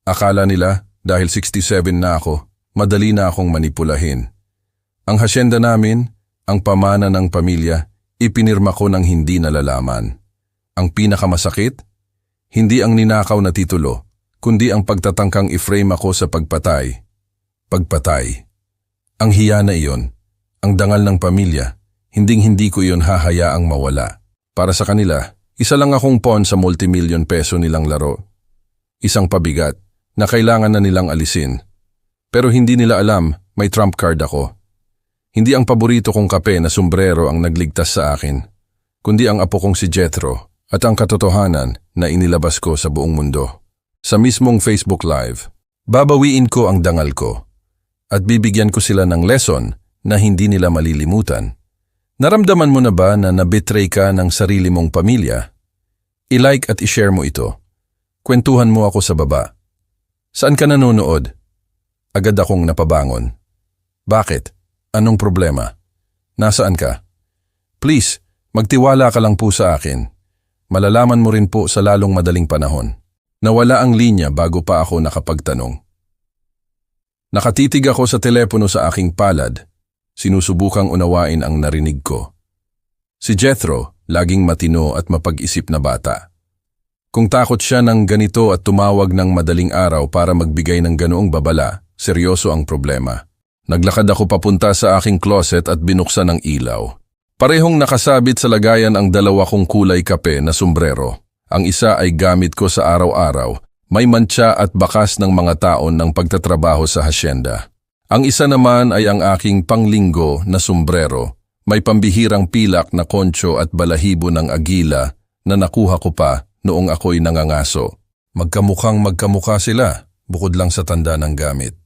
Akala nila, dahil 67 na ako, madali na akong manipulahin. Ang hasyenda namin, ang pamana ng pamilya, ipinirma ko ng hindi nalalaman. Ang pinakamasakit, hindi ang ninakaw na titulo, kundi ang pagtatangkang i-frame ako sa pagpatay. Pagpatay. Ang hiya na iyon, ang dangal ng pamilya, hinding-hindi ko iyon hahayaang mawala. Para sa kanila, isa lang akong pawn sa multimilyon peso nilang laro. Isang pabigat na kailangan na nilang alisin. Pero hindi nila alam, may trump card ako. Hindi ang paborito kong kape na sombrero ang nagligtas sa akin, kundi ang apo kong si Jethro at ang katotohanan na inilabas ko sa buong mundo. Sa mismong Facebook Live, babawiin ko ang dangal ko at bibigyan ko sila ng lesson na hindi nila malilimutan. Naramdaman mo na ba na nabetray ka ng sarili mong pamilya? I-like at i-share mo ito. Kwentuhan mo ako sa baba. Saan ka nanonood? Agad akong napabangon. Bakit? Anong problema? Nasaan ka? Please, magtiwala ka lang po sa akin. Malalaman mo rin po sa lalong madaling panahon. Nawala ang linya bago pa ako nakapagtanong. Nakatitig ako sa telepono sa aking palad. Sinusubukang unawain ang narinig ko. Si Jethro, laging matino at mapag-isip na bata. Kung takot siya ng ganito at tumawag ng madaling araw para magbigay ng ganoong babala, seryoso ang problema. Naglakad ako papunta sa aking closet at binuksan ang ilaw. Parehong nakasabit sa lagayan ang dalawa kong kulay kape na sombrero. Ang isa ay gamit ko sa araw-araw, may mantsa at bakas ng mga taon ng pagtatrabaho sa hasyenda. Ang isa naman ay ang aking panglinggo na sombrero, may pambihirang pilak na koncho at balahibo ng agila na nakuha ko pa noong ako'y nangangaso. Magkamukhang magkamukha sila, bukod lang sa tanda ng gamit.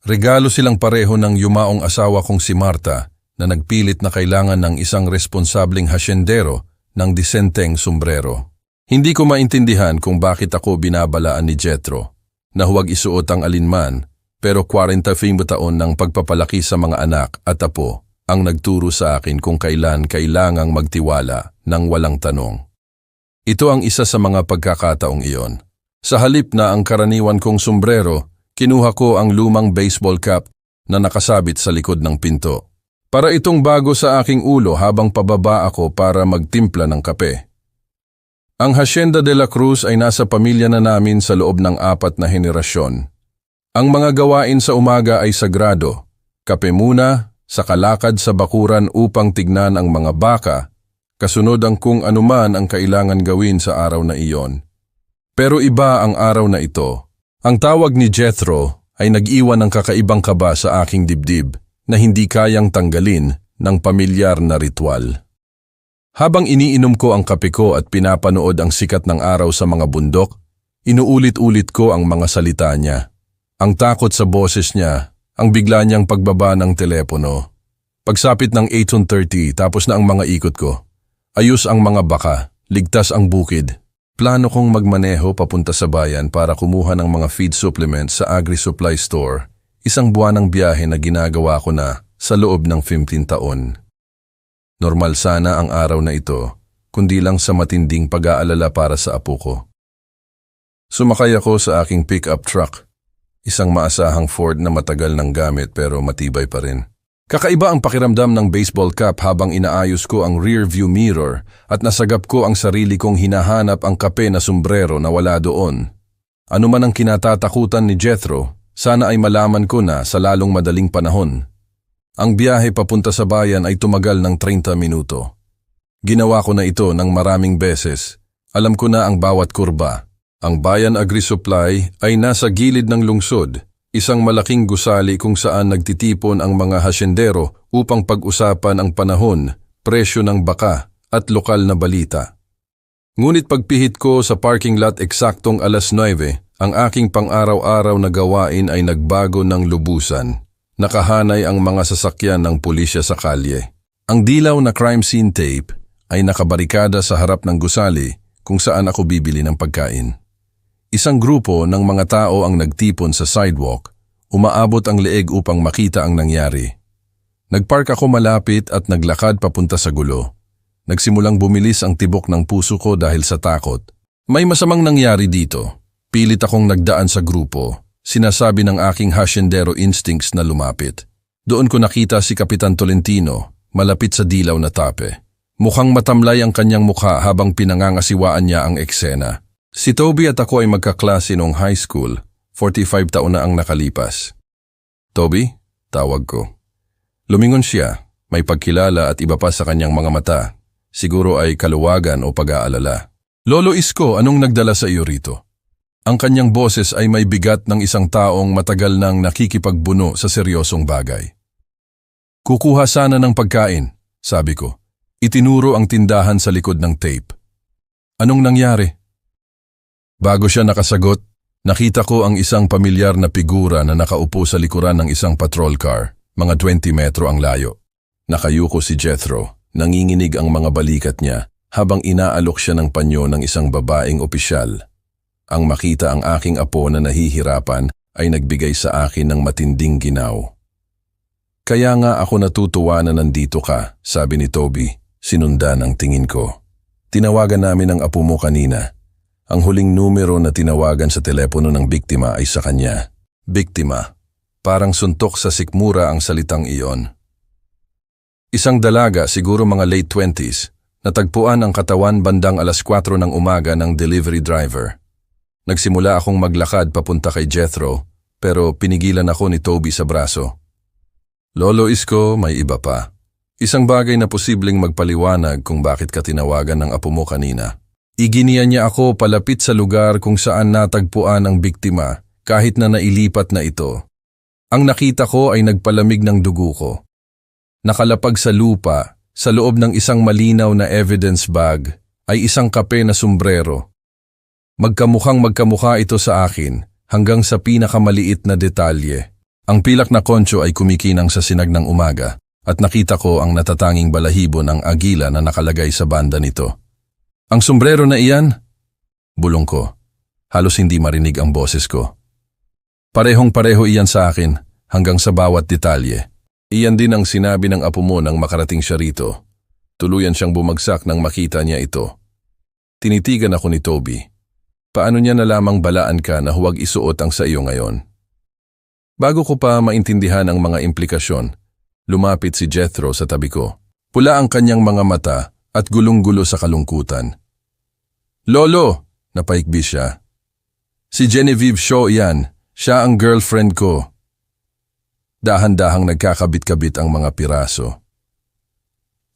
Regalo silang pareho ng yumaong asawa kong si Marta na nagpilit na kailangan ng isang responsableng hasyendero ng disenteng sombrero. Hindi ko maintindihan kung bakit ako binabalaan ni Jethro na huwag isuot ang alinman, pero 45 taon ng pagpapalaki sa mga anak at apo ang nagturo sa akin kung kailan kailangang magtiwala ng walang tanong. Ito ang isa sa mga pagkakataong iyon. Sa halip na ang karaniwan kong sombrero, kinuha ko ang lumang baseball cap na nakasabit sa likod ng pinto. Para itong bago sa aking ulo habang pababa ako para magtimpla ng kape. Ang Hacienda de la Cruz ay nasa pamilya na namin sa loob ng 4 na henerasyon. Ang mga gawain sa umaga ay sagrado. Kape muna, sa kalakad sa bakuran upang tignan ang mga baka, kasunod ang kung anuman ang kailangan gawin sa araw na iyon. Pero iba ang araw na ito. Ang tawag ni Jethro ay nag-iwan ng kakaibang kaba sa aking dibdib na hindi kayang tanggalin ng pamilyar na ritual. Habang iniinom ko ang kape ko at pinapanood ang sikat ng araw sa mga bundok, inuulit-ulit ko ang mga salita niya. Ang takot sa boses niya, ang bigla niyang pagbaba ng telepono. Pagsapit ng 8:30 tapos na ang mga ikot ko. Ayos ang mga baka, ligtas ang bukid. Plano kong magmaneho papunta sa bayan para kumuha ng mga feed supplements sa agri-supply store. Isang buwanang biyahe na ginagawa ko na sa loob ng 15 taon. Normal sana ang araw na ito, kundi lang sa matinding pag-aalala para sa apo ko. Sumakay ako sa aking pick-up truck. Isang maasahang Ford na matagal ng gamit pero matibay pa rin. Kakaiba ang pakiramdam ng baseball cap habang inaayos ko ang rear view mirror at nasagap ko ang sarili kong hinahanap ang kape na sombrero na wala doon. Ano man ang kinatatakutan ni Jethro, sana ay malaman ko na sa lalong madaling panahon. Ang biyahe papunta sa bayan ay tumagal ng 30 minuto. Ginawa ko na ito ng maraming beses. Alam ko na ang bawat kurba. Ang Bayan Agri-Supply ay nasa gilid ng lungsod, isang malaking gusali kung saan nagtitipon ang mga hasyendero upang pag-usapan ang panahon, presyo ng baka at lokal na balita. Ngunit pagpihit ko sa parking lot eksaktong 9:00, ang aking pang-araw-araw na gawain ay nagbago ng lubusan. Nakahanay ang mga sasakyan ng pulisya sa kalye. Ang dilaw na crime scene tape ay nakabarikada sa harap ng gusali kung saan ako bibili ng pagkain. Isang grupo ng mga tao ang nagtipon sa sidewalk, umaabot ang leeg upang makita ang nangyari. Nagpark ako malapit at naglakad papunta sa gulo. Nagsimulang bumilis ang tibok ng puso ko dahil sa takot. May masamang nangyari dito. Pilit akong nagdaan sa grupo. Sinasabi ng aking hasyendero instincts na lumapit. Doon ko nakita si Kapitan Tolentino, malapit sa dilaw na tape. Mukhang matamlay ang kanyang mukha habang pinangangasiwaan niya ang eksena. Si Toby at ako ay magkaklase noong high school. 45 taon na ang nakalipas. Toby? Tawag ko. Lumingon siya, may pagkilala at iba pa sa kanyang mga mata. Siguro ay kaluwagan o pag-aalala. Lolo Isko, anong nagdala sa iyo rito? Ang kanyang boses ay may bigat ng isang taong matagal nang nakikipagbuno sa seryosong bagay. Kukuha sana ng pagkain, sabi ko. Itinuro ang tindahan sa likod ng tape. Anong nangyari? Bago siya nakasagot, nakita ko ang isang pamilyar na figura na nakaupo sa likuran ng isang patrol car, mga 20 metro ang layo. Nakayuko si Jethro, nanginginig ang mga balikat niya habang inaalok siya ng panyo ng isang babaeng opisyal. Ang makita ang aking apo na nahihirapan ay nagbigay sa akin ng matinding ginaw. Kaya nga ako natutuwa na nandito ka, sabi ni Toby, sinundan ang tingin ko. Tinawagan namin ang apo mo kanina. Ang huling numero na tinawagan sa telepono ng biktima ay sa kanya. Biktima. Parang suntok sa sikmura ang salitang iyon. Isang dalaga, siguro mga late 20s, natagpuan ang katawan bandang alas 4 ng umaga ng delivery driver. Nagsimula akong maglakad papunta kay Jethro, pero pinigilan ako ni Toby sa braso. Lolo Isko, may iba pa. Isang bagay na posibleng magpaliwanag kung bakit ka tinawagan ng apo mo kanina. Iginiya niya ako palapit sa lugar kung saan natagpuan ang biktima kahit na nailipat na ito. Ang nakita ko ay nagpalamig ng dugo ko. Nakalapag sa lupa, sa loob ng isang malinaw na evidence bag, ay isang kape na sombrero. Magkamukhang magkamukha ito sa akin hanggang sa pinakamaliit na detalye. Ang pilak na koncho ay kumikinang sa sinag ng umaga at nakita ko ang natatanging balahibo ng agila na nakalagay sa banda nito. Ang sombrero na iyan? Bulong ko. Halos hindi marinig ang boses ko. Parehong-pareho iyan sa akin hanggang sa bawat detalye. Iyan din ang sinabi ng apo mo nang makarating siya rito. Tuluyan siyang bumagsak nang makita niya ito. Tinitigan ako ni Toby. Paano niya nalamang balaan ka na huwag isuot ang sa iyo ngayon? Bago ko pa maintindihan ang mga implikasyon, lumapit si Jethro sa tabi ko. Pula ang kanyang mga mata at gulong-gulo sa kalungkutan. Lolo, napaikbi siya. Si Genevieve Shaw yan. Siya ang girlfriend ko. Dahan-dahang nagkakabit-kabit ang mga piraso.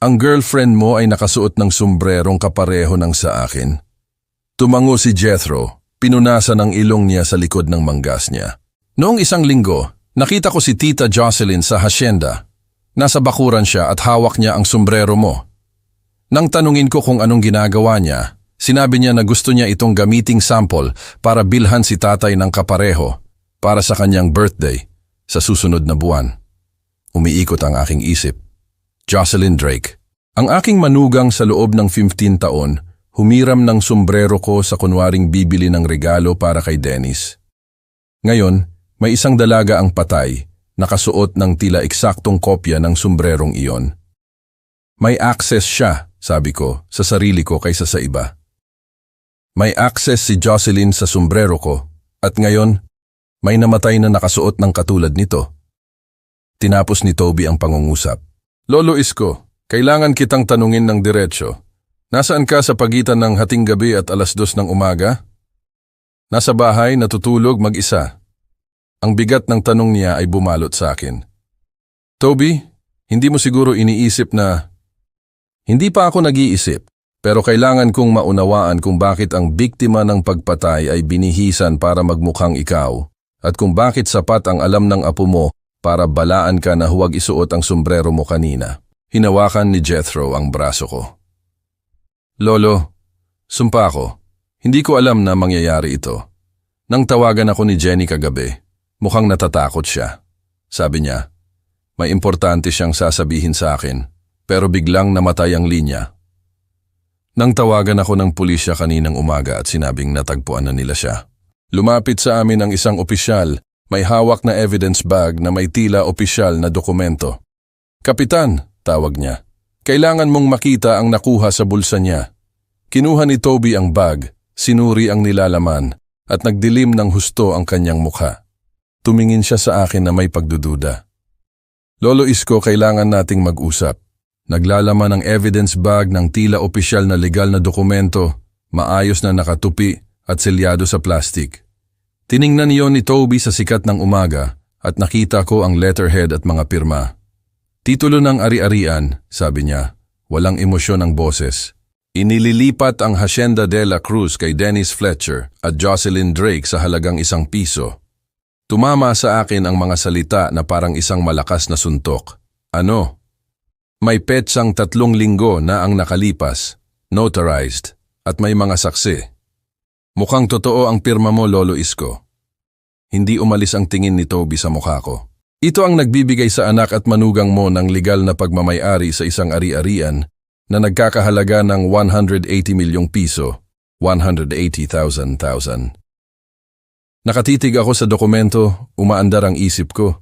Ang girlfriend mo ay nakasuot ng sombrerong kapareho ng sa akin. Tumango si Jethro, pinunasan ang ilong niya sa likod ng manggas niya. Noong isang linggo, nakita ko si Tita Jocelyn sa hasyenda. Nasa bakuran siya at hawak niya ang sombrero mo. Nang tanungin ko kung anong ginagawa niya, sinabi niya na gusto niya itong gamiting sample para bilhan si tatay ng kapareho para sa kanyang birthday sa susunod na buwan. Umiikot ang aking isip. Jocelyn Drake. Ang aking manugang sa loob ng 15 taon, humiram ng sombrero ko sa kunwaring bibili ng regalo para kay Dennis. Ngayon, may isang dalaga ang patay, nakasuot ng tila eksaktong kopya ng sombrerong iyon. May access siya, sabi ko, sa sarili ko kaysa sa iba. May access si Jocelyn sa sombrero ko, at ngayon, may namatay na nakasuot ng katulad nito. Tinapos ni Toby ang pangungusap. Lolo Isko, kailangan kitang tanungin ng diretsyo. Nasaan ka sa pagitan ng hating gabi at alas 2 ng umaga? Nasa bahay, natutulog mag-isa. Ang bigat ng tanong niya ay bumalot sa akin. Toby, hindi mo siguro iniisip na... Hindi pa ako nag-iisip, pero kailangan kong maunawaan kung bakit ang biktima ng pagpatay ay binihisan para magmukhang ikaw at kung bakit sapat ang alam ng apo mo para balaan ka na huwag isuot ang sombrero mo kanina. Hinawakan ni Jethro ang braso ko. Lolo, sumpa ko, hindi ko alam na mangyayari ito. Nang tawagan ako ni Jenny kagabi, mukhang natatakot siya. Sabi niya, may importante siyang sasabihin sa akin, pero biglang namatay ang linya. Nang tawagan ako ng pulisya kaninang umaga at sinabing natagpuan na nila siya. Lumapit sa amin ang isang opisyal, may hawak na evidence bag na may tila opisyal na dokumento. Kapitan, tawag niya. Kailangan mong makita ang nakuha sa bulsa niya. Kinuha ni Toby ang bag, sinuri ang nilalaman, at nagdilim ng husto ang kanyang mukha. Tumingin siya sa akin na may pagdududa. Lolo Isko, kailangan nating mag-usap. Naglalaman ng evidence bag ng tila opisyal na legal na dokumento, maayos na nakatupi at selyado sa plastik. Tiningnan niyon ni Toby sa sikat ng umaga at nakita ko ang letterhead at mga pirma. Titulo ng ari-arian, sabi niya, walang emosyon ang boses. Inililipat ang Hacienda de la Cruz kay Dennis Fletcher at Jocelyn Drake sa halagang ₱1. Tumama sa akin ang mga salita na parang isang malakas na suntok. Ano? May petsang 3 linggo na ang nakalipas, notarized, at may mga saksi. Mukhang totoo ang pirma mo, Lolo Isko. Hindi umalis ang tingin ni Toby sa mukha ko. Ito ang nagbibigay sa anak at manugang mo ng legal na pagmamay-ari sa isang ari-arian na nagkakahalaga ng ₱180 milyong, 180,000. Nakatitig ako sa dokumento, umaandar ang isip ko.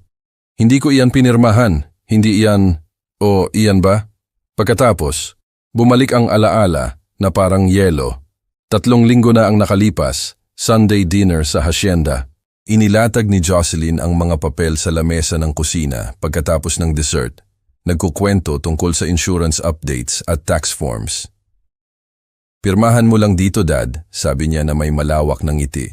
Hindi ko iyan pinirmahan, hindi iyan, o iyan ba? Pagkatapos, bumalik ang alaala na parang yelo. 3 linggo na ang nakalipas, Sunday dinner sa hacienda. Inilatag ni Jocelyn ang mga papel sa lamesa ng kusina pagkatapos ng dessert. Nagkukwento tungkol sa insurance updates at tax forms. Pirmahan mo lang dito, Dad, sabi niya na may malawak ng ngiti.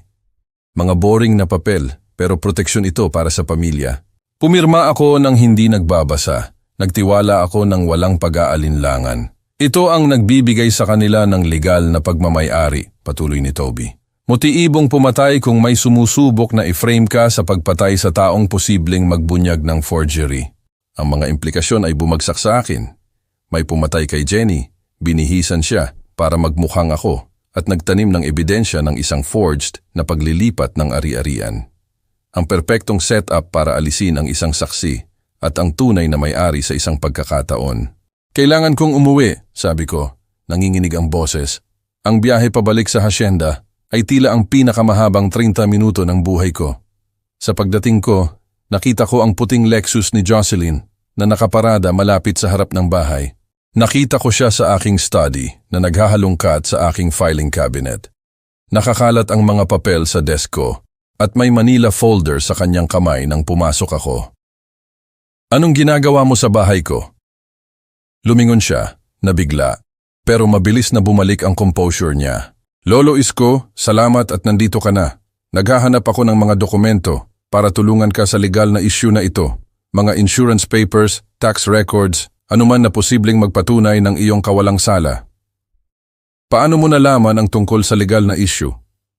Mga boring na papel, pero proteksyon ito para sa pamilya. Pumirma ako ng hindi nagbabasa. Nagtiwala ako ng walang pag-aalinlangan. Ito ang nagbibigay sa kanila ng legal na pagmamay-ari, patuloy ni Toby. Motiibong pumatay kung may sumusubok na i-frame ka sa pagpatay sa taong posibleng magbunyag ng forgery. Ang mga implikasyon ay bumagsak sa akin. May pumatay kay Jenny, binihisan siya para magmukhang ako at nagtanim ng ebidensya ng isang forged na paglilipat ng ari-arian. Ang perpektong setup para alisin ang isang saksi at ang tunay na may-ari sa isang pagkakataon. Kailangan kong umuwi, sabi ko. Nanginginig ang boses. Ang biyahe pabalik sa hacienda ay tila ang pinakamahabang 30 minuto ng buhay ko. Sa pagdating ko, nakita ko ang puting Lexus ni Jocelyn na nakaparada malapit sa harap ng bahay. Nakita ko siya sa aking study na naghahalungkat sa aking filing cabinet. Nakakalat ang mga papel sa desk ko at may Manila folder sa kanyang kamay nang pumasok ako. Anong ginagawa mo sa bahay ko? Lumingon siya, nabigla, pero mabilis na bumalik ang composure niya. Lolo Isko, salamat at nandito ka na. Naghahanap ako ng mga dokumento para tulungan ka sa legal na issue na ito. Mga insurance papers, tax records, anuman na posibleng magpatunay ng iyong kawalang sala. Paano mo nalaman ang tungkol sa legal na issue?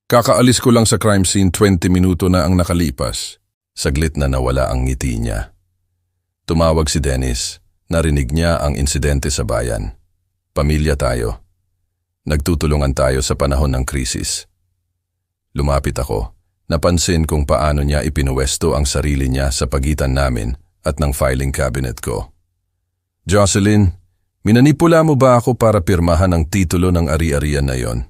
Kakaalis ko lang sa crime scene, 20 minuto na ang nakalipas. Saglit na nawala ang ngiti niya. Tumawag si Dennis. Narinig niya ang insidente sa bayan. Pamilya tayo. Nagtutulungan tayo sa panahon ng krisis. Lumapit ako. Napansin kung paano niya ipinuwesto ang sarili niya sa pagitan namin at ng filing cabinet ko. Jocelyn, minanipula mo ba ako para pirmahan ang titulo ng ari-arian na yon?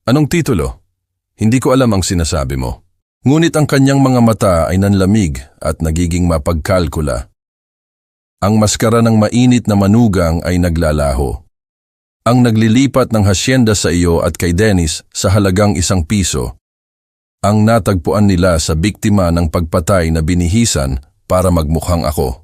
Anong titulo? Hindi ko alam ang sinasabi mo. Ngunit ang kanyang mga mata ay nanlamig at nagiging mapagkalkula. Ang maskara ng mainit na manugang ay naglalaho. Ang naglilipat ng hacienda sa iyo at kay Dennis sa halagang ₱1. Ang natagpuan nila sa biktima ng pagpatay na binihisan para magmukhang ako.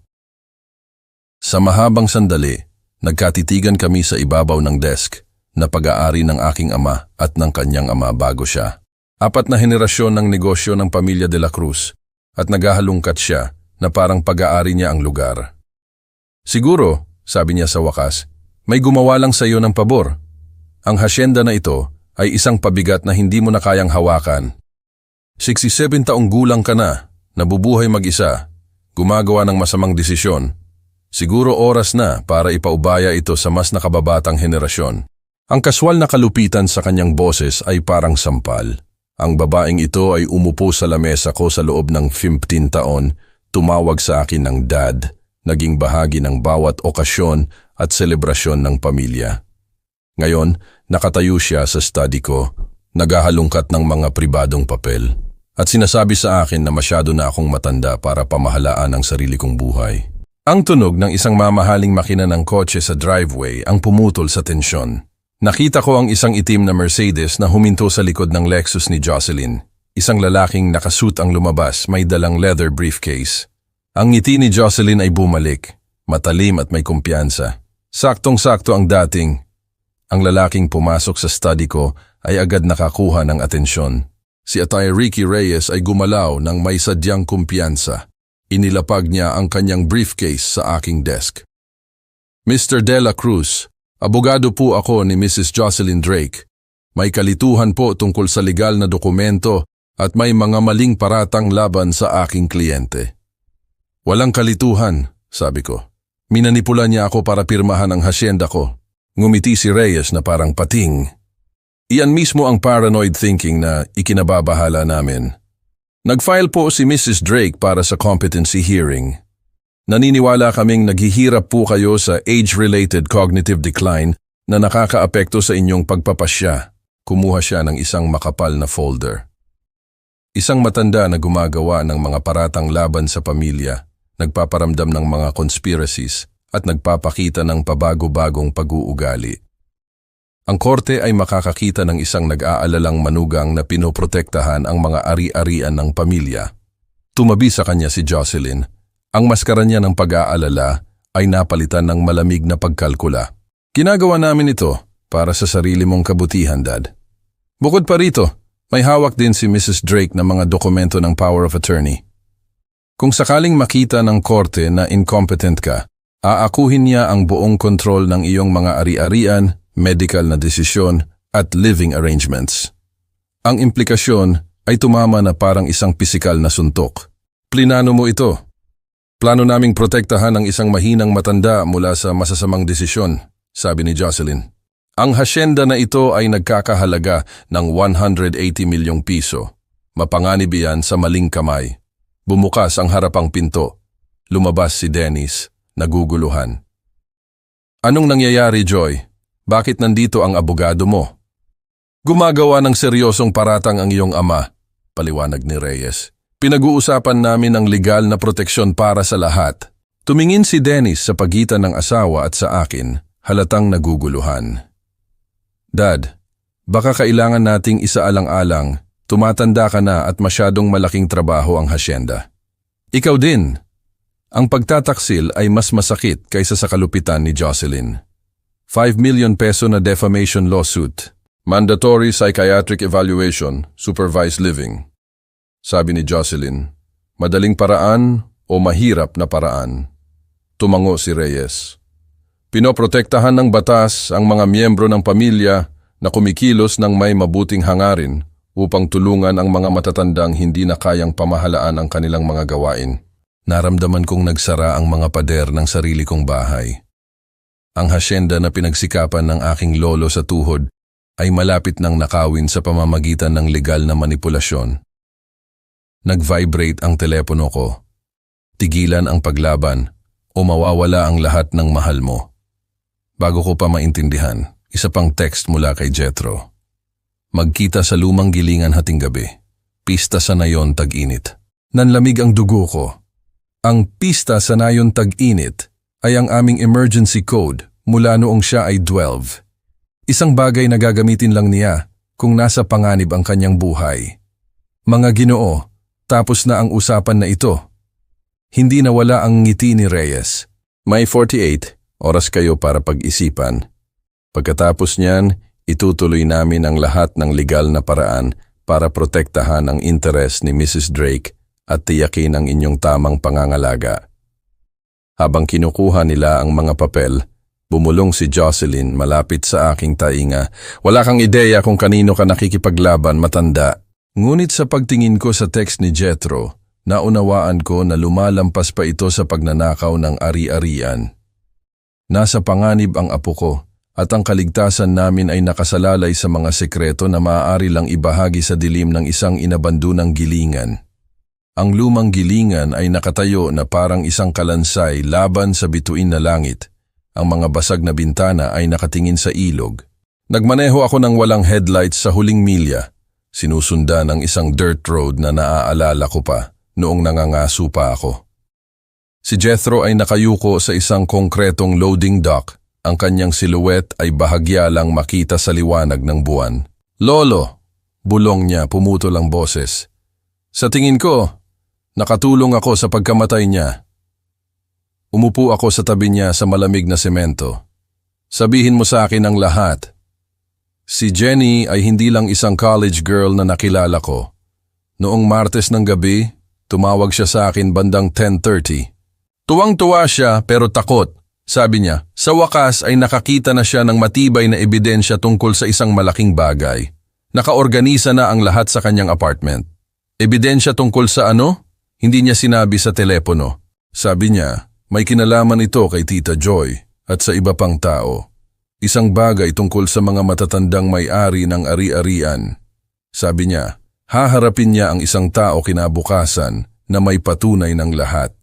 Sa mahabang sandali, nagkatitigan kami sa ibabaw ng desk na pag-aari ng aking ama at ng kanyang ama bago siya. 4 na henerasyon ng negosyo ng pamilya de la Cruz at naghahalungkat siya na parang pag-aari niya ang lugar. Siguro, sabi niya sa wakas, may gumawa lang sa iyo ng pabor. Ang hacienda na ito ay isang pabigat na hindi mo na kayang hawakan. 67 taong gulang ka na, nabubuhay mag-isa, gumagawa ng masamang desisyon. Siguro oras na para ipaubaya ito sa mas nakababatang henerasyon. Ang kaswal na kalupitan sa kanyang boses ay parang sampal. Ang babaeng ito ay umupo sa lamesa ko sa loob ng 15 taon, tumawag sa akin ng dad, naging bahagi ng bawat okasyon at selebrasyon ng pamilya. Ngayon, nakatayo siya sa study ko, naghahalungkat ng mga pribadong papel. At sinasabi sa akin na masyado na akong matanda para pamahalaan ang sarili kong buhay. Ang tunog ng isang mamahaling makina ng kotse sa driveway ang pumutol sa tensyon. Nakita ko ang isang itim na Mercedes na huminto sa likod ng Lexus ni Jocelyn. Isang lalaking nakasuit ang lumabas, may dalang leather briefcase. Ang ngiti ni Jocelyn ay bumalik, matalim at may kumpiyansa. Saktong-sakto ang dating. Ang lalaking pumasok sa study ko ay agad nakakuha ng atensyon. Si Atty. Ricky Reyes ay gumalaw ng may sadyang kumpiyansa. Inilapag niya ang kanyang briefcase sa aking desk. Mr. De La Cruz, abogado po ako ni Mrs. Jocelyn Drake. May kalituhan po tungkol sa legal na dokumento at may mga maling paratang laban sa aking kliyente. Walang kalituhan, sabi ko. Minanipula niya ako para pirmahan ang hasyenda ko. Ngumiti si Reyes na parang pating. Iyan mismo ang paranoid thinking na ikinababahala namin. Nag-file po si Mrs. Drake para sa competency hearing. Naniniwala kaming naghihirap po kayo sa age-related cognitive decline na nakakaapekto sa inyong pagpapasya. Kumuha siya ng isang makapal na folder. Isang matanda na gumagawa ng mga paratang laban sa pamilya, nagpaparamdam ng mga conspiracies at nagpapakita ng pabago-bagong pag-uugali. Ang korte ay makakakita ng isang nag-aalalang manugang na pinoprotektahan ang mga ari-arian ng pamilya. Tumabi sa kanya si Jocelyn. Ang maskara niya ng pag-aalala ay napalitan ng malamig na pagkalkula. Ginagawa namin ito para sa sarili mong kabutihan, Dad. Bukod pa rito, may hawak din si Mrs. Drake na mga dokumento ng power of attorney. Kung sakaling makita ng korte na incompetent ka, aakuhin niya ang buong kontrol ng iyong mga ari-arian, medical na desisyon at living arrangements. Ang implikasyon ay tumama na parang isang pisikal na suntok. Plinano mo ito. Plano naming protektahan ang isang mahinang matanda mula sa masasamang desisyon, sabi ni Jocelyn. Ang hasyenda na ito ay nagkakahalaga ng 180 milyong piso. Mapanganib iyan sa maling kamay. Bumukas ang harapang pinto. Lumabas si Dennis, naguguluhan. Anong nangyayari, Joy? Bakit nandito ang abogado mo? Gumagawa ng seryosong paratang ang iyong ama, paliwanag ni Reyes. Pinag-uusapan namin ang legal na proteksyon para sa lahat. Tumingin si Dennis sa pagitan ng asawa at sa akin, halatang naguguluhan. Dad, baka kailangan nating isaalang-alang, tumatanda ka na at masyadong malaking trabaho ang hasyenda. Ikaw din. Ang pagtataksil ay mas masakit kaysa sa kalupitan ni Jocelyn. 5 million peso na defamation lawsuit. Mandatory psychiatric evaluation, supervised living. Sabi ni Jocelyn, madaling paraan o mahirap na paraan. Tumango si Reyes. Pinoprotektahan ng batas ang mga miyembro ng pamilya na kumikilos ng may mabuting hangarin upang tulungan ang mga matatandang hindi na kayang pamahalaan ang kanilang mga gawain. Naramdaman kong nagsara ang mga pader ng sarili kong bahay. Ang hasyenda na pinagsikapan ng aking lolo sa tuhod ay malapit nang nakawin sa pamamagitan ng legal na manipulasyon. Nag-vibrate ang telepono ko. Tigilan ang paglaban o mawawala ang lahat ng mahal mo. Bago ko pa maintindihan, isa pang text mula kay Jethro. Magkita sa lumang gilingan hating gabi. Pista sa nayon tag-init. Nanlamig ang dugo ko. Ang pista sa nayon tag-init ay ang aming emergency code mula noong siya ay 12. Isang bagay na gagamitin lang niya kung nasa panganib ang kanyang buhay. Mga Ginoo, tapos na ang usapan na ito. Hindi nawala ang ngiti ni Reyes. May 48, oras kayo para pag-isipan. Pagkatapos niyan, itutuloy namin ang lahat ng legal na paraan para protektahan ang interes ni Mrs. Drake at tiyakin ang inyong tamang pangangalaga. Habang kinukuha nila ang mga papel, bumulong si Jocelyn malapit sa aking tainga. Wala kang ideya kung kanino ka nakikipaglaban, matanda. Ngunit sa pagtingin ko sa text ni Jethro, naunawaan ko na lumalampas pa ito sa pagnanakaw ng ari-arian. Nasa panganib ang apo ko at ang kaligtasan namin ay nakasalalay sa mga sekreto na maaari lang ibahagi sa dilim ng isang inabandunang gilingan. Ang lumang gilingan ay nakatayo na parang isang kalansay laban sa bituin na langit. Ang mga basag na bintana ay nakatingin sa ilog. Nagmaneho ako ng walang headlights sa huling milya. Sinusundan ng isang dirt road na naaalala ko pa noong nangangaso pa ako. Si Jethro ay nakayuko sa isang konkretong loading dock, Ang kanyang siluet ay bahagya lang makita sa liwanag ng buwan. Lolo! Bulong niya, pumutol ang boses. Sa tingin ko, nakatulong ako sa pagkamatay niya. Umupo ako sa tabi niya sa malamig na semento. Sabihin mo sa akin ang lahat. Si Jenny ay hindi lang isang college girl na nakilala ko. Noong Martes ng gabi, tumawag siya sa akin bandang 10:30. Tuwang-tuwa siya pero takot. Sabi niya, sa wakas ay nakakita na siya ng matibay na ebidensya tungkol sa isang malaking bagay. Nakaorganisa na ang lahat sa kanyang apartment. Ebidensya tungkol sa ano? Hindi niya sinabi sa telepono. Sabi niya, may kinalaman ito kay Tita Joy at sa iba pang tao. Isang bagay tungkol sa mga matatandang may-ari ng ari-arian. Sabi niya, haharapin niya ang isang tao kinabukasan na may patunay ng lahat.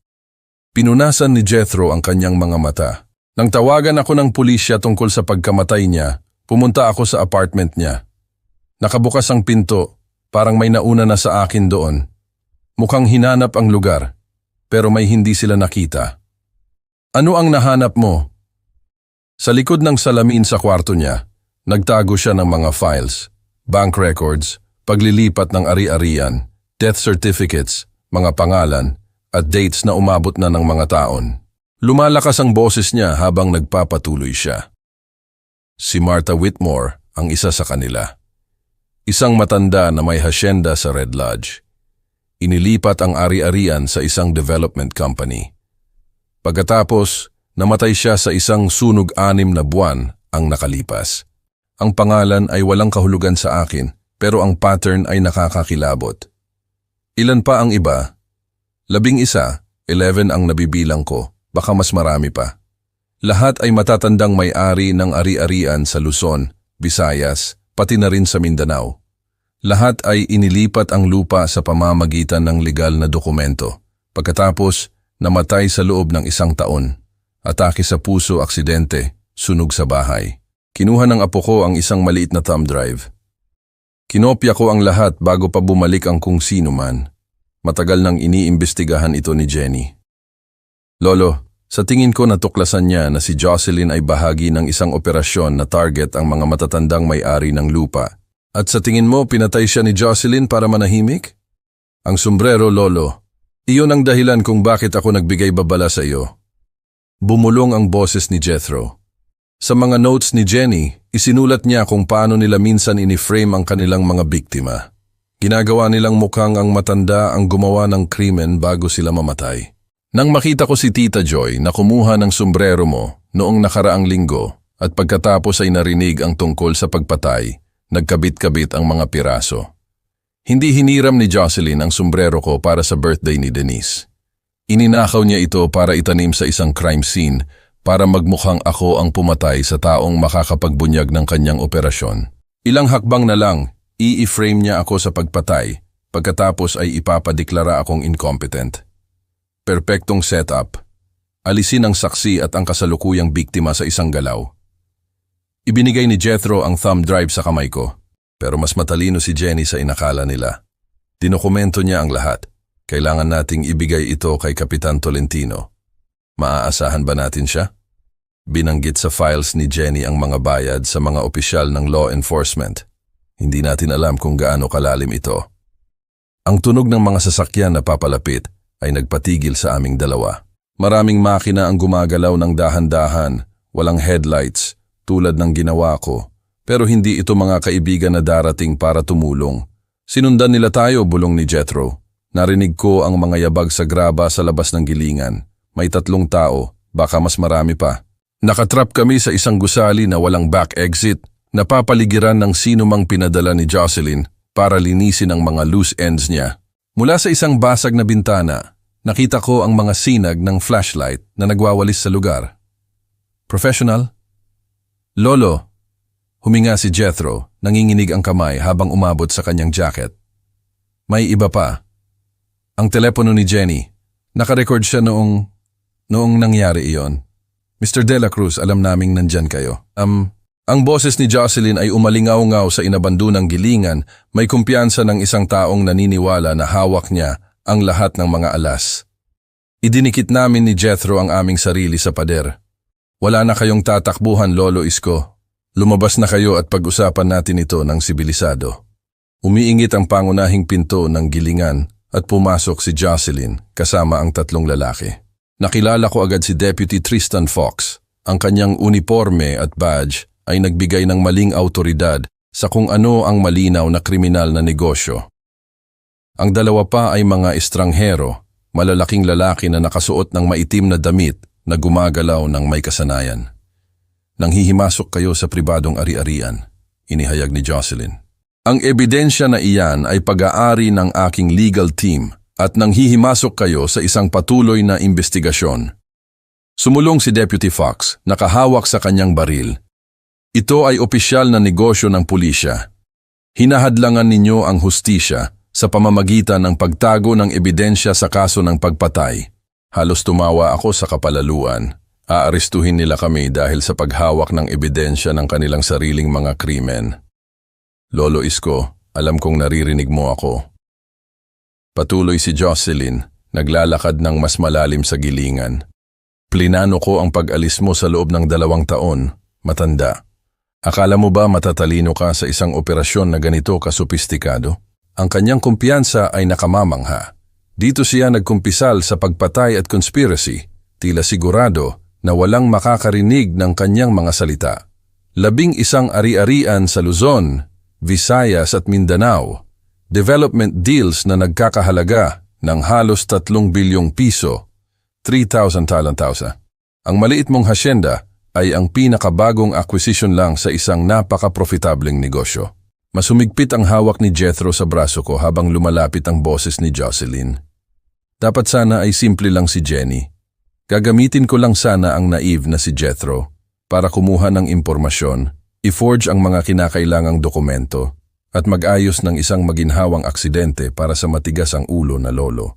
Pinunasan ni Jethro ang kanyang mga mata. Nang tawagan ako ng pulisya tungkol sa pagkamatay niya, pumunta ako sa apartment niya. Nakabukas ang pinto, parang may nauna na sa akin doon. Mukhang hinanap ang lugar, pero may hindi sila nakita. Ano ang nahanap mo? Sa likod ng salamin sa kwarto niya, nagtago siya ng mga files, bank records, paglilipat ng ari-arian, death certificates, mga pangalan, at dates na umabot na ng mga taon. Lumalakas ang boses niya habang nagpapatuloy siya. Si Martha Whitmore ang isa sa kanila. Isang matanda na may hasyenda sa Red Lodge. Inilipat ang ari-arian sa isang development company. Pagkatapos, namatay siya sa isang sunog-6 na buwan ang nakalipas. Ang pangalan ay walang kahulugan sa akin, pero ang pattern ay nakakakilabot. Ilan pa ang iba? 11, 11 ang nabibilang ko, baka mas marami pa. Lahat ay matatandang may-ari ng ari-arian sa Luzon, Visayas, pati na rin sa Mindanao. Lahat ay inilipat ang lupa sa pamamagitan ng legal na dokumento. Pagkatapos, namatay sa loob ng 1 taon. Atake sa puso, aksidente, sunog sa bahay. Kinuha ng apo ko ang isang maliit na thumb drive. Kinopya ko ang lahat bago pa bumalik ang kung sino man. Matagal nang iniimbestigahan ito ni Jenny. Lolo, sa tingin ko natuklasan niya na si Jocelyn ay bahagi ng isang operasyon na target ang mga matatandang may-ari ng lupa. At sa tingin mo, pinatay siya ni Jocelyn para manahimik? Ang sombrero, Lolo. Iyon ang dahilan kung bakit ako nagbigay babala sa iyo. Bumulong ang boses ni Jethro. Sa mga notes ni Jenny, isinulat niya kung paano nila minsan iniframe ang kanilang mga biktima. Ginagawa nilang mukhang ang matanda ang gumawa ng krimen bago sila mamatay. Nang makita ko si Tita Joy na kumuha ng sombrero mo noong nakaraang linggo at pagkatapos ay narinig ang tungkol sa pagpatay, nagkabit-kabit ang mga piraso. Hindi hiniram ni Jocelyn ang sombrero ko para sa birthday ni Denise. Ininakaw niya ito para itanim sa isang crime scene para magmukhang ako ang pumatay sa taong makakapagbunyag ng kanyang operasyon. Ilang hakbang na lang, i-frame niya ako sa pagpatay, pagkatapos ay ipapadeklara akong incompetent. Perpektong setup. Alisin ang saksi at ang kasalukuyang biktima sa isang galaw. Ibinigay ni Jethro ang thumb drive sa kamay ko, pero mas matalino si Jenny sa inakala nila. Dinokumento niya ang lahat. Kailangan nating ibigay ito kay Kapitan Tolentino. Maaasahan ba natin siya? Binanggit sa files ni Jenny ang mga bayad sa mga opisyal ng law enforcement. Hindi natin alam kung gaano kalalim ito. Ang tunog ng mga sasakyan na papalapit ay nagpatigil sa aming dalawa. Maraming makina ang gumagalaw ng dahan-dahan, walang headlights, tulad ng ginawa ko. Pero hindi ito mga kaibigan na darating para tumulong. Sinundan nila tayo, bulong ni Jethro. Narinig ko ang mga yabag sa graba sa labas ng gilingan. May 3 tao, baka mas marami pa. Nakatrap kami sa isang gusali na walang back exit. Napapaligiran ng sino mang pinadala ni Jocelyn para linisin ang mga loose ends niya. Mula sa isang basag na bintana, nakita ko ang mga sinag ng flashlight na nagwawalis sa lugar. Professional? Lolo, huminga si Jethro, nanginginig ang kamay habang umabot sa kanyang jacket. May iba pa. Ang telepono ni Jenny, nakarecord siya noong nangyari iyon. Mr. De La Cruz, alam naming nandyan kayo. Ang boses ni Jocelyn ay umalingaw-ngaw sa inabandunang gilingan, may kumpiyansa ng isang taong naniniwala na hawak niya ang lahat ng mga alas. Idinikit namin ni Jethro ang aming sarili sa pader. Wala na kayong tatakbuhan, Lolo Isko. Lumabas na kayo at pag-usapan natin ito ng sibilisado. Umiingit ang pangunahing pinto ng gilingan at pumasok si Jocelyn kasama ang tatlong lalaki. Nakilala ko agad si Deputy Tristan Fox. Ang kanyang uniforme at badge ay nagbigay ng maling autoridad sa kung ano ang malinaw na kriminal na negosyo. Ang dalawa pa ay mga estranghero, malalaking lalaki na nakasuot ng maitim na damit na gumagalaw ng may kasanayan. Nanghihimasok kayo sa pribadong ari-arian, inihayag ni Jocelyn. Ang ebidensya na iyan ay pag-aari ng aking legal team at nanghihimasok kayo sa isang patuloy na investigasyon. Sumulong si Deputy Fox, nakahawak sa kanyang baril. Ito ay opisyal na negosyo ng pulisya. Hinahadlangan ninyo ang hustisya sa pamamagitan ng pagtago ng ebidensya sa kaso ng pagpatay. Halos tumawa ako sa kapalaluan. Aarestuhin nila kami dahil sa paghawak ng ebidensya ng kanilang sariling mga krimen. Lolo Isko, alam kong naririnig mo ako. Patuloy si Jocelyn, naglalakad ng mas malalim sa gilingan. Plinano ko ang pag-alis mo sa loob ng 2 taon, matanda. Akala mo ba matatalino ka sa isang operasyon na ganito kasopistikado? Ang kanyang kumpiyansa ay nakamamangha. Dito siya nagkumpisal sa pagpatay at conspiracy, tila sigurado na walang makakarinig ng kanyang mga salita. 11 ari-arian sa Luzon, Visayas at Mindanao, development deals na nagkakahalaga ng halos 3 bilyong piso, 3,000 talentausa. Ang maliit mong hasyenda ay ang pinakabagong acquisition lang sa isang napaka-profitableng negosyo. Masumigpit ang hawak ni Jethro sa braso ko habang lumalapit ang boses ni Jocelyn. Dapat sana ay simple lang si Jenny. Gagamitin ko lang sana ang naive na si Jethro para kumuha ng impormasyon, i-forge ang mga kinakailangang dokumento, at mag-ayos ng isang maginhawang aksidente para sa matigas ang ulo na lolo.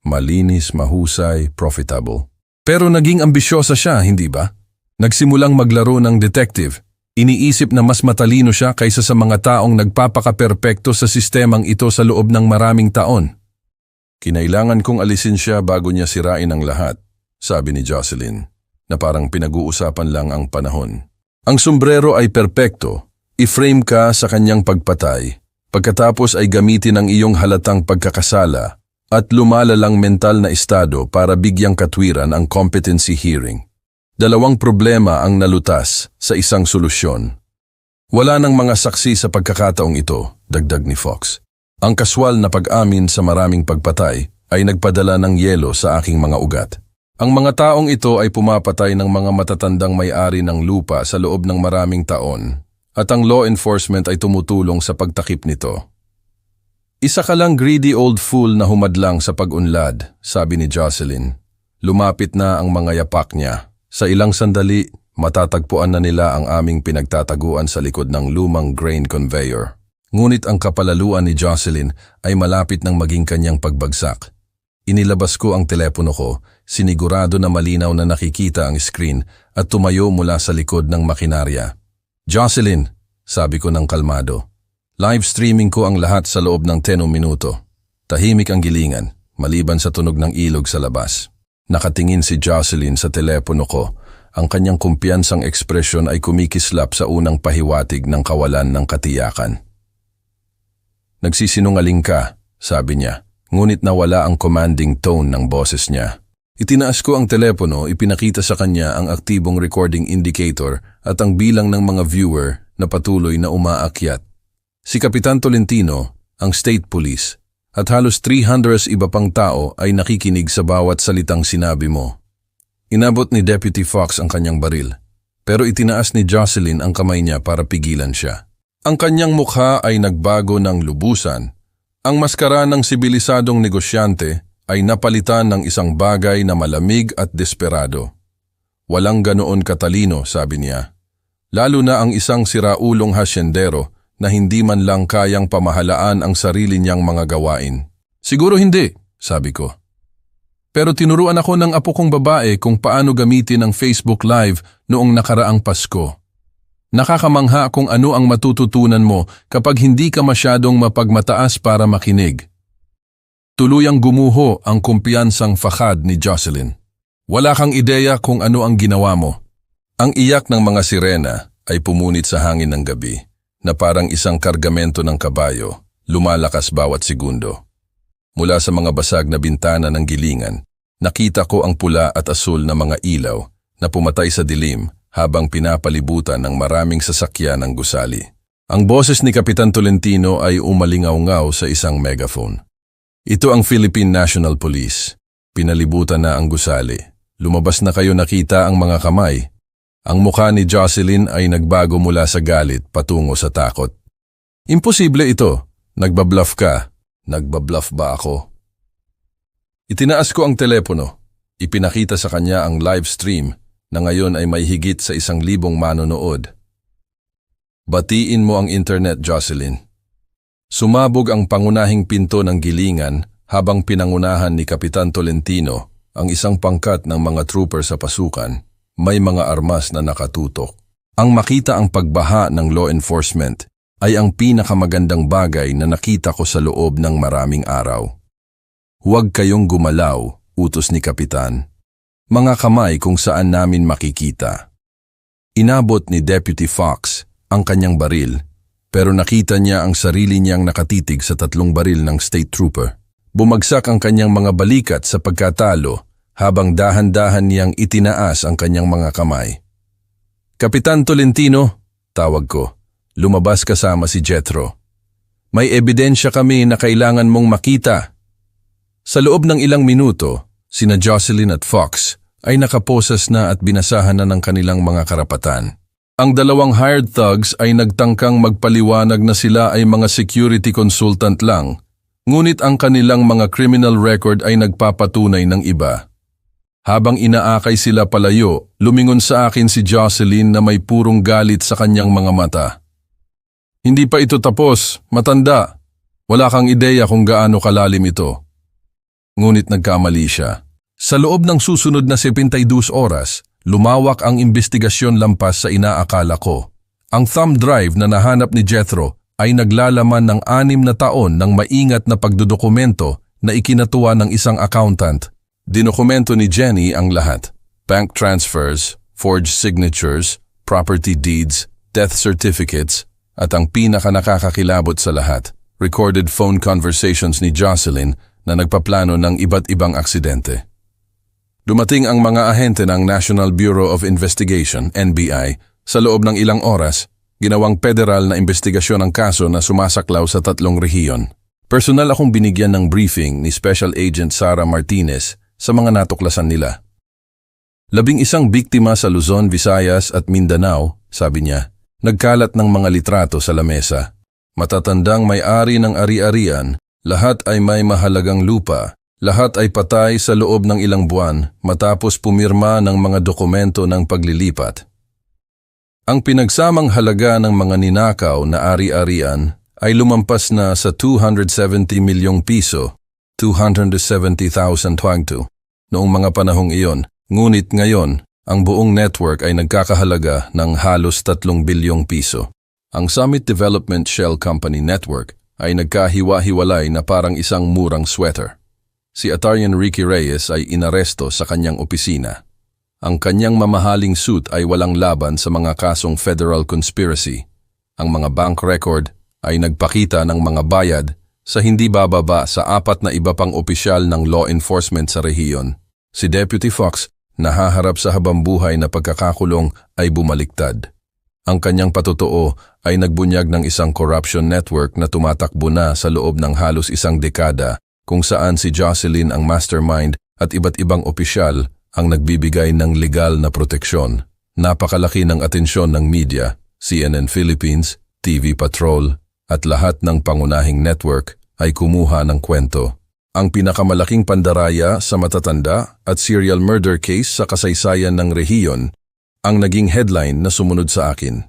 Malinis, mahusay, profitable. Pero naging ambisyosa siya, hindi ba? Nagsimulang maglaro ng detective. Iniisip na mas matalino siya kaysa sa mga taong nagpapaka-perpekto sa sistemang ito sa loob ng maraming taon. Kinailangan kong alisin siya bago niya sirain ang lahat, sabi ni Jocelyn, na parang pinag-uusapan lang ang panahon. Ang sombrero ay perpekto. I-frame ka sa kanyang pagpatay. Pagkatapos ay gamitin ang iyong halatang pagkakasala at lumalalang mental na estado para bigyang katwiran ang competency hearing. 2 problema ang nalutas sa isang solusyon. Wala nang mga saksi sa pagkakataong ito, dagdag ni Fox. Ang kaswal na pag-amin sa maraming pagpatay ay nagpadala ng yelo sa aking mga ugat. Ang mga taong ito ay pumapatay ng mga matatandang may-ari ng lupa sa loob ng maraming taon, at ang law enforcement ay tumutulong sa pagtakip nito. Isa ka lang greedy old fool na humadlang sa pag-unlad, sabi ni Jocelyn. Lumapit na ang mga yapak niya. Sa ilang sandali, matatagpuan na nila ang aming pinagtataguan sa likod ng lumang grain conveyor. Ngunit ang kapalaluan ni Jocelyn ay malapit ng maging kanyang pagbagsak. Inilabas ko ang telepono ko, sinigurado na malinaw na nakikita ang screen at tumayo mula sa likod ng makinarya. Jocelyn, sabi ko ng kalmado. Live streaming ko ang lahat sa loob ng 10 minuto. Tahimik ang gilingan, maliban sa tunog ng ilog sa labas. Nakatingin si Jocelyn sa telepono ko. Ang kanyang kumpiyansang ekspresyon ay kumikislap sa unang pahiwatig ng kawalan ng katiyakan. Nagsisinungaling ka, sabi niya, ngunit nawala ang commanding tone ng boses niya. Itinaas ko ang telepono, ipinakita sa kanya ang aktibong recording indicator at ang bilang ng mga viewer na patuloy na umaakyat. Si Kapitan Tolentino, ang State Police, at halos 300 iba pang tao ay nakikinig sa bawat salitang sinabi mo. Inabot ni Deputy Fox ang kanyang baril, pero itinaas ni Jocelyn ang kamay niya para pigilan siya. Ang kanyang mukha ay nagbago ng lubusan. Ang maskara ng sibilisadong negosyante ay napalitan ng isang bagay na malamig at desperado. Walang ganoon katalino, sabi niya. Lalo na ang isang siraulong hasyendero na hindi man lang kayang pamahalaan ang sarili niyang mga gawain. Siguro hindi, sabi ko. Pero tinuruan ako ng apo kong babae kung paano gamitin ang Facebook Live noong nakaraang Pasko. Nakakamangha kung ano ang matututunan mo kapag hindi ka masyadong mapagmataas para makinig. Tuluyang gumuho ang kumpiyansang fakad ni Jocelyn. Wala kang ideya kung ano ang ginawa mo. Ang iyak ng mga sirena ay pumunit sa hangin ng gabi na parang isang kargamento ng kabayo, lumalakas bawat segundo. Mula sa mga basag na bintana ng gilingan, nakita ko ang pula at asul na mga ilaw na pumatay sa dilim habang pinapalibutan ng maraming sasakyan ng gusali. Ang boses ni Kapitan Tolentino ay umalingaw-ngaw sa isang megaphone. Ito ang Philippine National Police. Pinalibutan na ang gusali. Lumabas na kayo, nakita ang mga kamay. Ang mukha ni Jocelyn ay nagbago mula sa galit patungo sa takot. Imposible ito. Nagbabluff ka. Nagbabluff ba ako? Itinaas ko ang telepono. Ipinakita sa kanya ang live stream na ngayon ay may higit sa 1,000 manonood. Batiin mo ang internet, Jocelyn. Sumabog ang pangunahing pinto ng gilingan habang pinangunahan ni Kapitan Tolentino ang isang pangkat ng mga trooper sa pasukan. May mga armas na nakatutok. Ang makita ang pagbaha ng law enforcement ay ang pinakamagandang bagay na nakita ko sa loob ng maraming araw. Huwag kayong gumalaw, utos ni Kapitan. Mga kamay kung saan namin makikita. Inabot ni Deputy Fox ang kanyang baril, pero nakita niya ang sarili niyang nakatitig sa 3 baril ng state trooper. Bumagsak ang kanyang mga balikat sa pagkatalo habang dahan-dahan niyang itinaas ang kanyang mga kamay. Kapitan Tolentino, tawag ko, lumabas kasama si Jethro. May ebidensya kami na kailangan mong makita. Sa loob ng ilang minuto, sina Jocelyn at Fox ay nakaposas na at binasahan na ng kanilang mga karapatan. Ang 2 hired thugs ay nagtangkang magpaliwanag na sila ay mga security consultant lang, ngunit ang kanilang mga criminal record ay nagpapatunay ng iba. Habang inaakay sila palayo, lumingon sa akin si Jocelyn na may purong galit sa kanyang mga mata. Hindi pa ito tapos, matanda. Wala kang ideya kung gaano kalalim ito. Ngunit nagkamali siya. Sa loob ng susunod na 72 oras, lumawak ang investigasyon lampas sa inaakala ko. Ang thumb drive na nahanap ni Jethro ay naglalaman ng 6 na taon ng maingat na pagdodokumento na ikinatuwa ng isang accountant. Dinokumento ni Jenny ang lahat. Bank transfers, forged signatures, property deeds, death certificates, at ang pinaka-nakakakilabot sa lahat, recorded phone conversations ni Jocelyn na nagpaplano ng iba't ibang aksidente. Dumating ang mga ahente ng National Bureau of Investigation, NBI, sa loob ng ilang oras, ginawang federal na investigasyon ang kaso na sumasaklaw sa 3 rehiyon. Personal akong binigyan ng briefing ni Special Agent Sara Martinez sa mga natuklasan nila. 11 biktima sa Luzon, Visayas at Mindanao, sabi niya, nagkalat ng mga litrato sa lamesa. Matatandang may-ari ng ari-arian, lahat ay may mahalagang lupa. Lahat ay patay sa loob ng ilang buwan matapos pumirma ng mga dokumento ng paglilipat. Ang pinagsamang halaga ng mga ninakaw na ari-arian ay lumampas na sa 270 milyong piso, 270,000 hwagto, noong mga panahong iyon. Ngunit ngayon, ang buong network ay nagkakahalaga ng halos 3 bilyong piso. Ang Summit Development Shell Company Network ay nagkahiwa-hiwalay na parang isang murang sweater. Si Atarian Ricky Reyes ay inaresto sa kanyang opisina. Ang kanyang mamahaling suit ay walang laban sa mga kasong federal conspiracy. Ang mga bank record ay nagpakita ng mga bayad sa hindi bababa sa 4 na iba pang opisyal ng law enforcement sa rehiyon. Si Deputy Fox, nahaharap sa habambuhay na pagkakakulong, ay bumaliktad. Ang kanyang patotoo ay nagbunyag ng isang corruption network na tumatakbo na sa loob ng halos 1 dekada, kung saan si Jocelyn ang mastermind at iba't ibang opisyal ang nagbibigay ng legal na proteksyon. Napakalaki ng atensyon ng media, CNN Philippines, TV Patrol, at lahat ng pangunahing network ay kumuha ng kwento. Ang pinakamalaking pandaraya sa matatanda at serial murder case sa kasaysayan ng rehiyon ang naging headline na sumunod sa akin.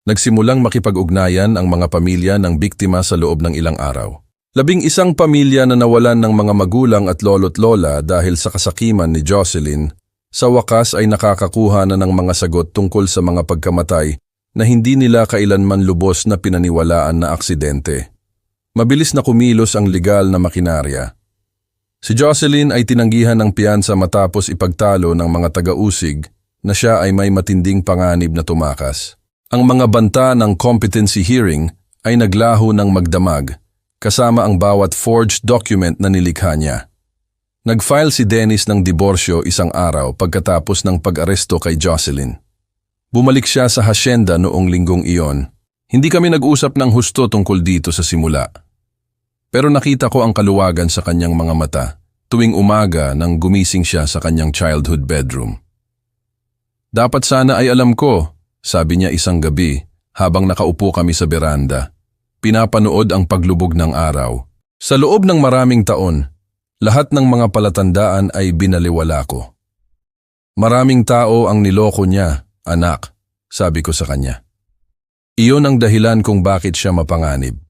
Nagsimulang makipag-ugnayan ang mga pamilya ng biktima sa loob ng ilang araw. 11 pamilya na nawalan ng mga magulang at lolo't lola dahil sa kasakiman ni Jocelyn, sa wakas ay nakakakuha na ng mga sagot tungkol sa mga pagkamatay na hindi nila kailanman lubos na pinaniwalaan na aksidente. Mabilis na kumilos ang legal na makinarya. Si Jocelyn ay tinanggihan ng piyansa matapos ipagtalo ng mga taga-usig na siya ay may matinding panganib na tumakas. Ang mga banta ng competency hearing ay naglaho ng magdamag, kasama ang bawat forged document na nilikha niya. Nag-file si Dennis ng diborsyo isang araw pagkatapos ng pag-aresto kay Jocelyn. Bumalik siya sa hasyenda noong linggong iyon. Hindi kami nag-usap ng husto tungkol dito sa simula. Pero nakita ko ang kaluwagan sa kanyang mga mata tuwing umaga nang gumising siya sa kanyang childhood bedroom. Dapat sana ay alam ko, sabi niya isang gabi habang nakaupo kami sa beranda. Pinapanood ang paglubog ng araw. Sa loob ng maraming taon, lahat ng mga palatandaan ay binaliwala ko. Maraming tao ang niloko niya, anak, sabi ko sa kanya. Iyon ang dahilan kung bakit siya mapanganib.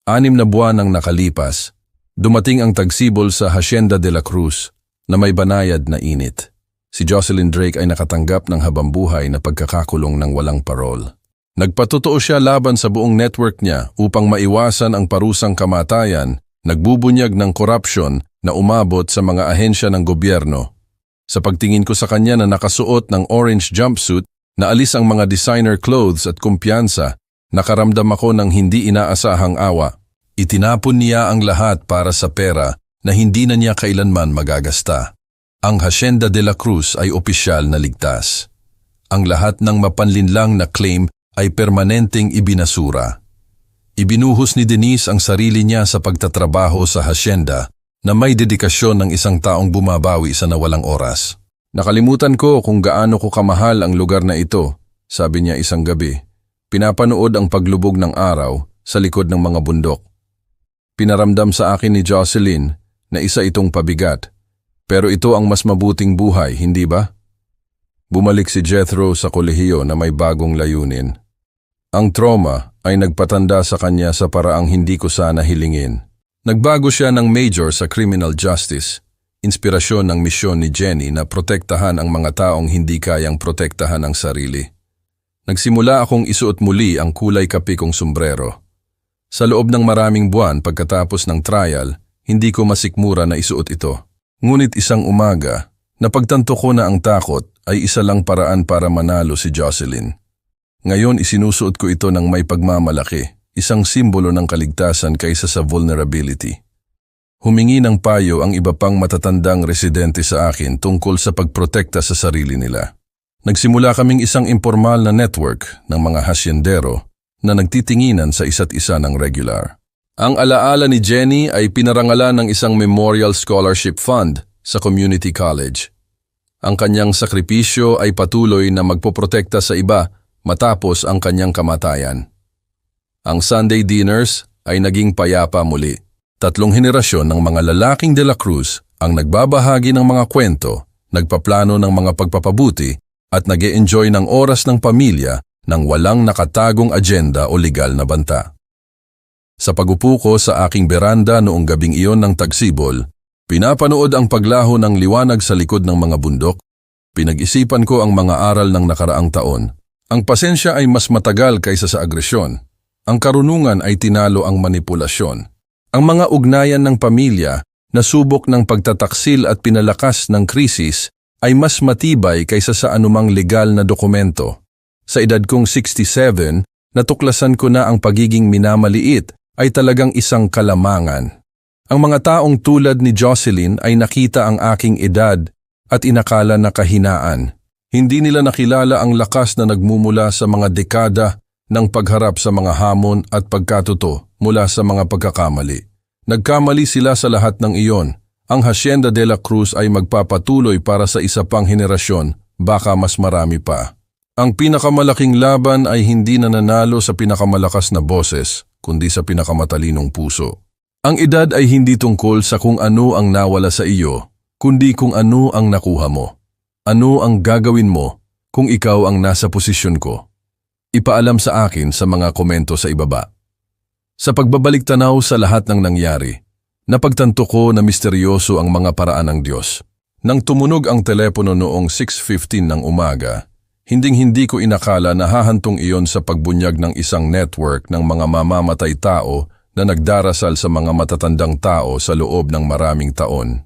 6 na buwan ang nakalipas, dumating ang tagsibol sa Hacienda de la Cruz na may banayad na init. Si Jocelyn Drake ay nakatanggap ng habambuhay na pagkakakulong ng walang parol. Nagpatotoo siya laban sa buong network niya upang maiwasan ang parusang kamatayan, nagbubunyag ng korupsyon na umabot sa mga ahensya ng gobyerno. Sa pagtingin ko sa kanya na nakasuot ng orange jumpsuit, naalis ang mga designer clothes at kumpiyansa, nakaramdam ako ng hindi inaasahang awa. Itinapon niya ang lahat para sa pera na hindi na niya kailanman magagasta. Ang Hacienda de la Cruz ay opisyal na ligtas. Ang lahat ng mapanlinlang na claim ay permanenteng ibinasura. Ibinuhos ni Denise ang sarili niya sa pagtatrabaho sa hacienda na may dedikasyon ng isang taong bumabawi sa nawalang oras. Nakalimutan ko kung gaano ko kamahal ang lugar na ito, sabi niya isang gabi. Pinapanood ang paglubog ng araw sa likod ng mga bundok. Pinaramdam sa akin ni Jocelyn na isa itong pabigat. Pero ito ang mas mabuting buhay, hindi ba? Bumalik si Jethro sa kolehiyo na may bagong layunin. Ang trauma ay nagpatanda sa kanya sa paraang hindi ko sana hilingin. Nagbago siya ng major sa criminal justice, inspirasyon ng misyon ni Jenny na protektahan ang mga taong hindi kayang protektahan ang sarili. Nagsimula akong isuot muli ang kulay kape kong sombrero. Sa loob ng maraming buwan pagkatapos ng trial, hindi ko masikmura na isuot ito. Ngunit isang umaga, napagtanto ko na ang takot ay isa lang paraan para manalo si Jocelyn. Ngayon isinusuot ko ito ng may pagmamalaki, isang simbolo ng kaligtasan kaysa sa vulnerability. Humingi ng payo ang iba pang matatandang residente sa akin tungkol sa pagprotekta sa sarili nila. Nagsimula kaming isang informal na network ng mga hasyendero na nagtitinginan sa isa't isa ng regular. Ang alaala ni Jenny ay pinarangalan ng isang memorial scholarship fund sa community college. Ang kanyang sakripisyo ay patuloy na magpoprotekta sa iba matapos ang kanyang kamatayan. Ang Sunday dinners ay naging payapa muli. 3 henerasyon ng mga lalaking de la Cruz ang nagbabahagi ng mga kwento, nagpaplano ng mga pagpapabuti at nag-e-enjoy ng oras ng pamilya nang walang nakatagong agenda o legal na banta. Sa pagupo ko sa aking beranda noong gabing iyon ng tagsibol, pinapanood ang paglaho ng liwanag sa likod ng mga bundok. Pinag-isipan ko ang mga aral ng nakaraang taon. Ang pasensya ay mas matagal kaysa sa agresyon. Ang karunungan ay tinalo ang manipulasyon. Ang mga ugnayan ng pamilya na subok ng pagtataksil at pinalakas ng krisis ay mas matibay kaysa sa anumang legal na dokumento. Sa edad kong 67, natuklasan ko na ang pagiging minamaliit ay talagang isang kalamangan. Ang mga taong tulad ni Jocelyn ay nakita ang aking edad at inakala na kahinaan. Hindi nila nakilala ang lakas na nagmumula sa mga dekada ng pagharap sa mga hamon at pagkatuto mula sa mga pagkakamali. Nagkamali sila sa lahat ng iyon. Ang Hacienda de la Cruz ay magpapatuloy para sa isa pang henerasyon, baka mas marami pa. Ang pinakamalaking laban ay hindi nananalo sa pinakamalakas na boses, kundi sa pinakamatalinong puso. Ang edad ay hindi tungkol sa kung ano ang nawala sa iyo, kundi kung ano ang nakuha mo. Ano ang gagawin mo kung ikaw ang nasa posisyon ko? Ipaalam sa akin sa mga komento sa ibaba. Sa pagbabalik tanaw sa lahat ng nangyari, napagtanto ko na misteryoso ang mga paraan ng Diyos. Nang tumunog ang telepono noong 6:15 ng umaga, hinding-hindi ko inakala na hahantong iyon sa pagbunyag ng isang network ng mga mamamatay tao na nagdarasal sa mga matatandang tao sa loob ng maraming taon.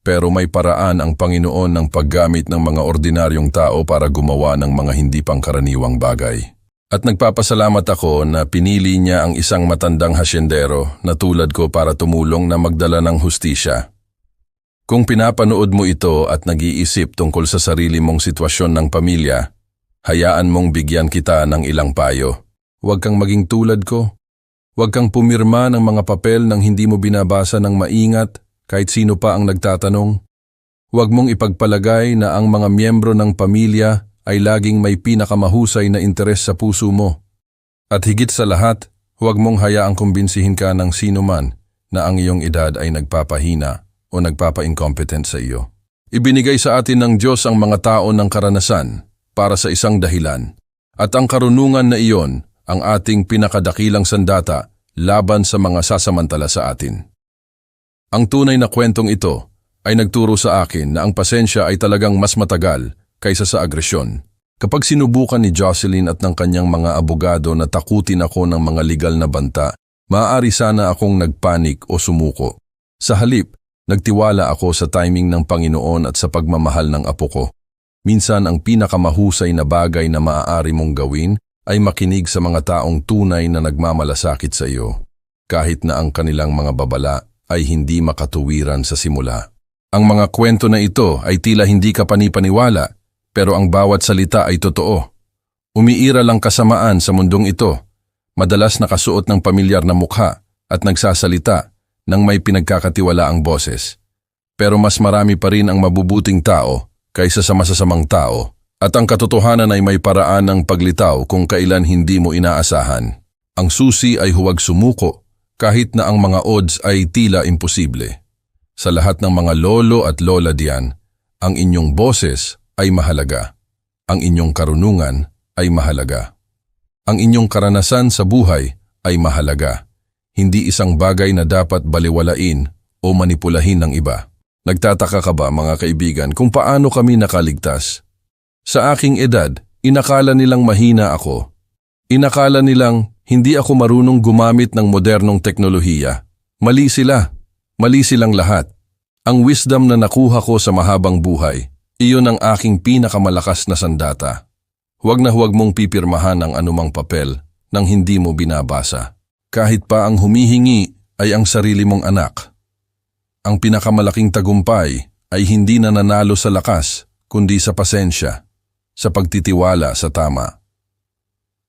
pero may paraan ang Panginoon ng paggamit ng mga ordinaryong tao para gumawa ng mga hindi pangkaraniwang bagay. At nagpapasalamat ako na pinili niya ang isang matandang hasyendero na tulad ko para tumulong na magdala ng hustisya. Kung pinapanood mo ito at nag-iisip tungkol sa sarili mong sitwasyon ng pamilya, hayaan mong bigyan kita ng ilang payo. Huwag kang maging tulad ko. Huwag kang pumirma ng mga papel nang hindi mo binabasa ng maingat kahit sino pa ang nagtatanong. Huwag mong ipagpalagay na ang mga miyembro ng pamilya ay laging may pinakamahusay na interes sa puso mo. At higit sa lahat, huwag mong hayaang kumbinsihin ka ng sino man na ang iyong edad ay nagpapahina o nagpapa-incompetent sa iyo. Ibinigay sa atin ng Diyos ang mga tao ng karanasan para sa isang dahilan, at ang karunungan na iyon ang ating pinakadakilang sandata laban sa mga sasamantala sa atin. Ang tunay na kwentong ito ay nagturo sa akin na ang pasensya ay talagang mas matagal kaysa sa agresyon. Kapag sinubukan ni Jocelyn at ng kanyang mga abogado na takutin ako ng mga legal na banta, maaari sana akong nagpanik o sumuko. Sa halip, nagtiwala ako sa timing ng Panginoon at sa pagmamahal ng apo ko. Minsan ang pinakamahusay na bagay na maaari mong gawin ay makinig sa mga taong tunay na nagmamalasakit sa iyo, kahit na ang kanilang mga babala ay hindi makatuwiran sa simula. Ang mga kwento na ito ay tila hindi ka panipaniwala, pero ang bawat salita ay totoo. Umiira lang kasamaan sa mundong ito, madalas nakasuot ng pamilyar na mukha at nagsasalita ng may pinagkakatiwalaang boses. Pero mas marami pa rin ang mabubuting tao kaysa sa masasamang tao, at ang katotohanan ay may paraan ng paglitaw kung kailan hindi mo inaasahan. Ang susi ay huwag sumuko kahit na ang mga odds ay tila imposible. Sa lahat ng mga lolo at lola diyan, ang inyong boses ay mahalaga. Ang inyong karunungan ay mahalaga. Ang inyong karanasan sa buhay ay mahalaga. Hindi isang bagay na dapat baliwalain o manipulahin ng iba. Nagtataka ka ba, mga kaibigan, kung paano kami nakaligtas? Sa aking edad, inakala nilang mahina ako. Inakala nilang hindi ako marunong gumamit ng modernong teknolohiya. Mali sila. Mali silang lahat. Ang wisdom na nakuha ko sa mahabang buhay, iyon ang aking pinakamalakas na sandata. Huwag na huwag mong pipirmahan ang anumang papel nang hindi mo binabasa. Kahit pa ang humihingi ay ang sarili mong anak. Ang pinakamalaking tagumpay ay hindi na nanalo sa lakas, kundi sa pasensya, sa pagtitiwala sa tama.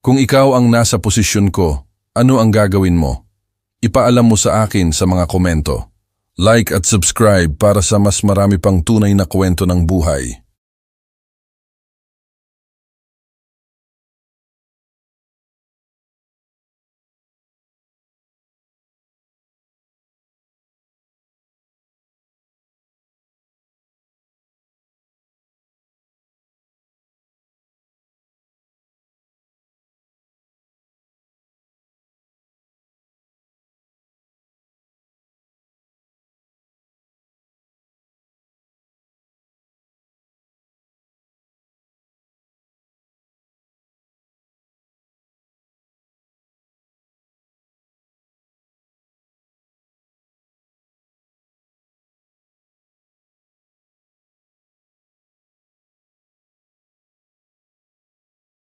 Kung ikaw ang nasa posisyon ko, ano ang gagawin mo? Ipaalam mo sa akin sa mga komento. Like at subscribe para sa mas marami pang tunay na kwento ng buhay.